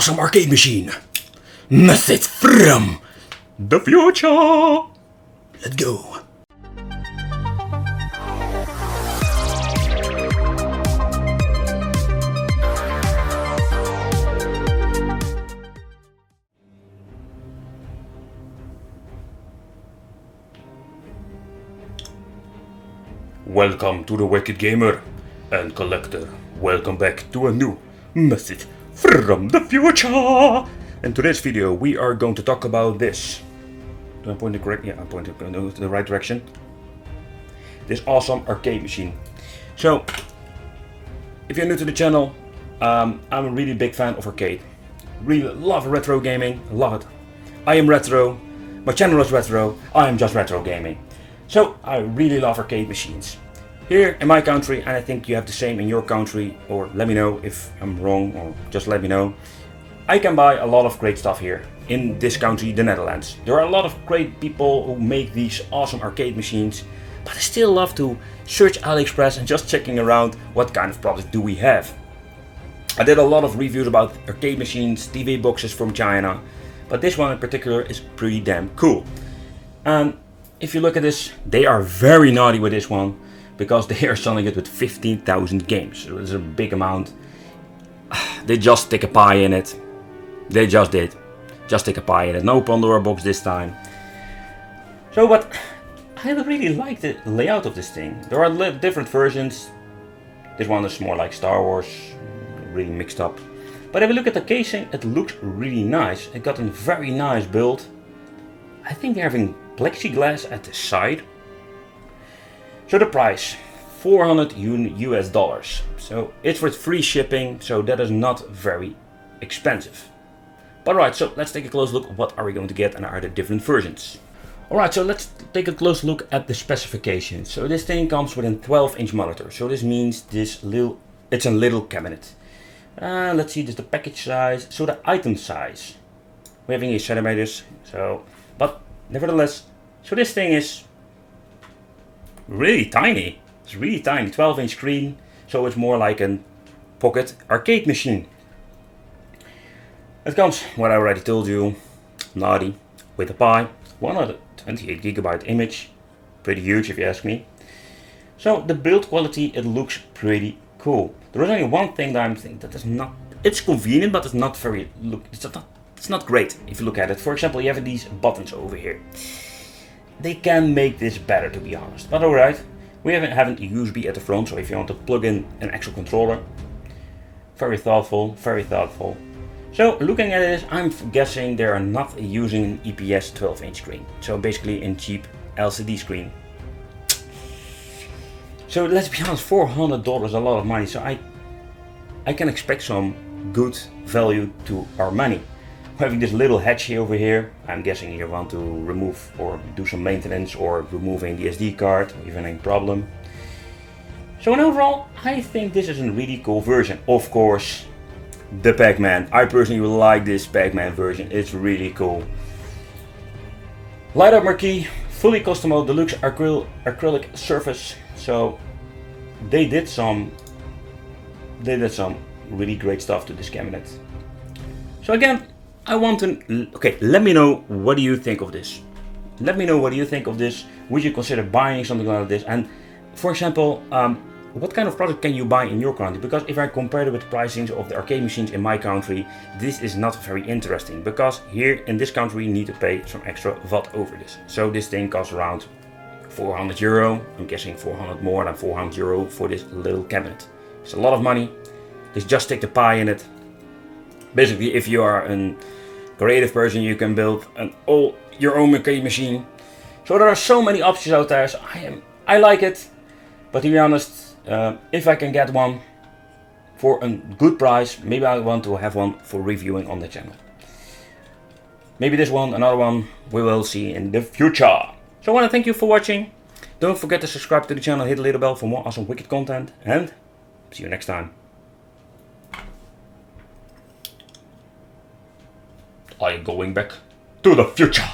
awesome arcade machine. Message from the future. Let's go. Welcome to the Wicked Gamer and Collector. Welcome back to a new message from the future. In today's video we are going to talk about this. Do I point it correct? Yeah, I'm pointing in the right direction. This awesome arcade machine. So, if you're new to the channel, I'm a really big fan of arcade. Really love retro gaming, love it. I am retro, my channel is retro, I am just retro gaming. So, I really love arcade machines. Here in my country, and I think you have the same in your country, or let me know if I'm wrong, or just let me know. I can buy a lot of great stuff here in this country, the Netherlands. There are a lot of great people who make these awesome arcade machines, but I still love to search AliExpress and just checking around what kind of products do we have. I did a lot of reviews about arcade machines, TV boxes from China, but this one in particular is pretty damn cool. And if you look at this, they are very naughty with this one, because they are selling it with 15,000 games. So it's a big amount. They just stick a pie in it. They just did. Just stick a pie in it. No Pandora box this time. So, but I really like the layout of this thing. There are different versions. This one is more like Star Wars, really mixed up. But if you look at the casing, it looks really nice. It got a very nice build. I think they're having plexiglass at the side. So the price, $400 US. So it's with free shipping, so that is not very expensive. But alright, so let's take a close look at what are we going to get and are the different versions. Alright, so let's take a close look at the specifications. So this thing comes with a 12-inch monitor. So this means it's a little cabinet. Let's see, this is the package size. So the item size, we're having 8 centimeters. So, but nevertheless, so this thing is really tiny. It's really tiny, 12-inch screen, so it's more like a pocket arcade machine. It comes, what I already told you, naughty, with a pie, 128GB image, pretty huge if you ask me. So the build quality, it looks pretty cool. There is only one thing that I'm thinking that is not, it's convenient, but it's not very, it's not great if you look at it. For example, you have these buttons over here. They can make this better, to be honest, but alright. We have a USB at the front, so if you want to plug in an actual controller, very thoughtful, very thoughtful. So looking at this, I'm guessing they are not using an EPS 12-inch screen, so basically a cheap LCD screen. So let's be honest, $400 is a lot of money, so I can expect some good value to our money. Having this little hatch here over here, I'm guessing you want to remove or do some maintenance or removing the SD card, even a problem. So in overall, I think this is a really cool version. Of course, the Pac-Man. I personally like this Pac-Man version, it's really cool. Light up marquee, fully customizable deluxe acrylic surface. So they did some really great stuff to this cabinet. So again, I want to, okay, let me know what do you think of this. Let me know what do you think of this. Would you consider buying something like this? And for example, what kind of product can you buy in your country? Because if I compare it with the pricings of the arcade machines in my country, this is not very interesting. Because here in this country you need to pay some extra VAT over this. So this thing costs around €400. I'm guessing 400 more than €400 for this little cabinet. It's a lot of money. Just stick the pie in it. Basically, if you are a creative person, you can build your own arcade machine. So there are so many options out there. So I like it, but to be honest, if I can get one for a good price, maybe I want to have one for reviewing on the channel. Maybe this one, another one, we will see in the future. So I want to thank you for watching. Don't forget to subscribe to the channel, hit the little bell for more awesome wicked content, and see you next time. I'm going back to the future.